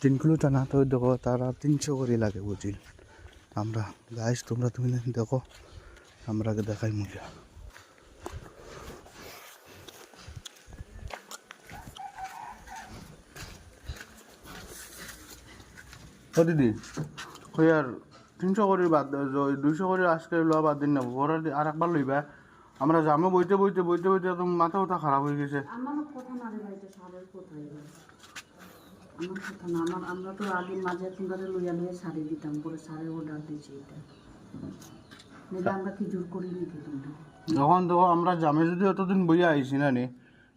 3 kilo টানা তো দেখো তারা 300 করে লাগে বুঝিল আমরা গাইস তোমরা তুমি দেখো আমরা দেখাই মজা ও দিদি কই আর 300 করে বাদ 200 করে আজকে লওয়া বাদ দিন না পরে আর একবার লইবা আমরা জামে বইতে বইতে বইতে বইতে একদম মাথা মাথা খারাপ হয়ে গেছে আমারও কথা না রে ভাই তো সারের কোথায় আমার কথা না আমরা তো আগে মাঝে তোমরা লইয়া লইয়া শাড়ি দিতাম পরে শাড়ির অর্ডার দিয়েছি এটা নেবা আমরা কি জোর করি নাকি তোমরা যখন দেখো আমরা জামে যদি অতদিন বইয়া আইছি না নি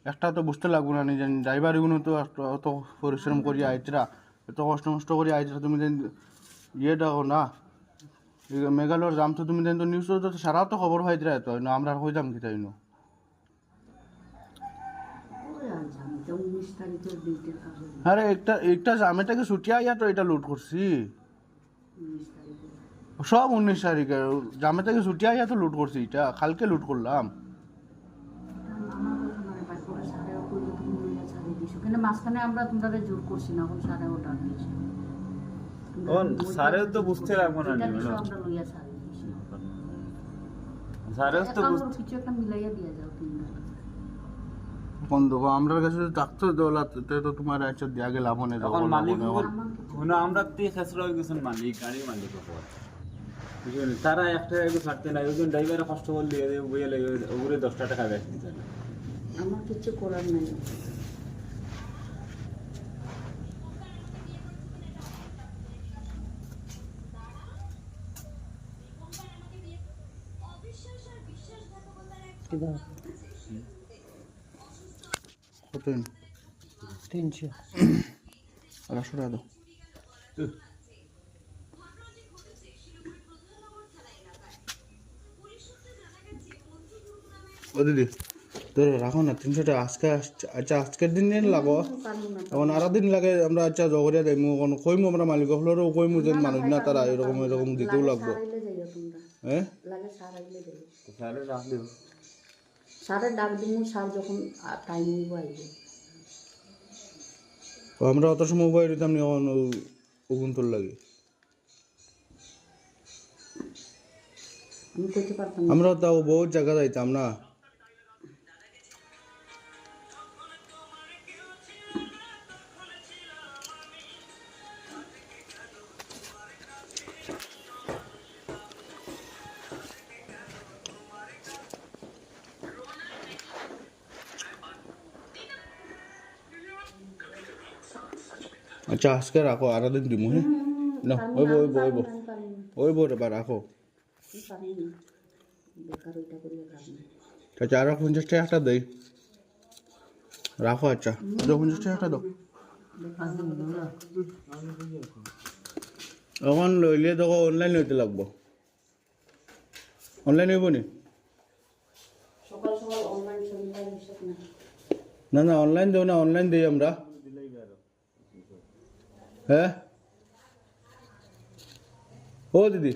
একটা তো বুঝতে লাগবো না নি যে ড্রাইভার এগুলো তো অত পরিশ্রম করি আইতরা এত কষ্ট মষ্ট করে আইতরা তুমি যেন ইয়ে দেখো না মেঘালয়ের জাম তো তুমি যেন তো নিউজ তো সারা তো খবর পাইতরা তো না আমরা হয়ে যাম কি তাই না আরে একটা জামেটাকে ছুটিয়া আইয়া তো এটা লুট করছি সব 19 তারিখে জামে থেকে ছুটিয়া আইয়া তো লুট করছি এটা কালকে লুট করলাম কিন্তু মাঝখানে আমরা তোমরা জোর করছি না এখন সাড়ে অর্ডার দিয়েছি সারেও তো বুঝতে লাগবো না আমরা লইয়া সাড়ে দিয়েছি সারেও তো কিছু একটা মিলাইয়া দিয়া যাও তোমরা কোন দেখো আমরা কাছে ডাক্তার দৌলত তো তোমার আচ্ছা দিয়া গেলাম না তখন মালিক হলো আমরা তে খেসরা হয়ে গেছেন মালিক গাড়ির মালিক হবো বুঝলেন তারা একটা একটু ছাড়তে না ওই ড্রাইভারে কষ্ট করলে বইয়া লাগে ওগুলো 10 টাকা ব্যাগ দিতে আমার কিছু করার নাই কত 300 আর 100 টাকা দাও ও দিদি তোর রাখো না 300 টাকা আজকে আচ্ছা আজকের দিন নিয়ে লাগো এখন আরো দিন লাগে আমরা আচ্ছা জগরিয়া দেবো কোনো কইমু আমরা মালিক হলেও কইমু যে মানুষ না তারা এরকম এরকম দিতেও লাগবো হ্যাঁ লাগে সার আইলে দেই সারে রাখ দিও সারে ডাক দিমু সার যখন টাইম হইব আইবে আমরা অত সময় মোবাইল দিতাম নি ওগুন তোর লাগে আমি কইতে পারতাম আমরা তাও বহুত জায়গা যাইতাম না আচ্ছা আজকে রাখো আরো দিন দিমু হ্যাঁ না ওইব এবার রাখো আচ্ছা আরো 50 টাকা দেই রাখো আচ্ছা 50 টাকা দাও এখন লইলে দেখো অনলাইন হইতে লাগবো অনলাইন হইব নি সকাল সকাল অনলাইন সন্ধ্যায় হিসাব না না না অনলাইন দেও না অনলাইন দেই আমরা হ্যাঁ ও দিদি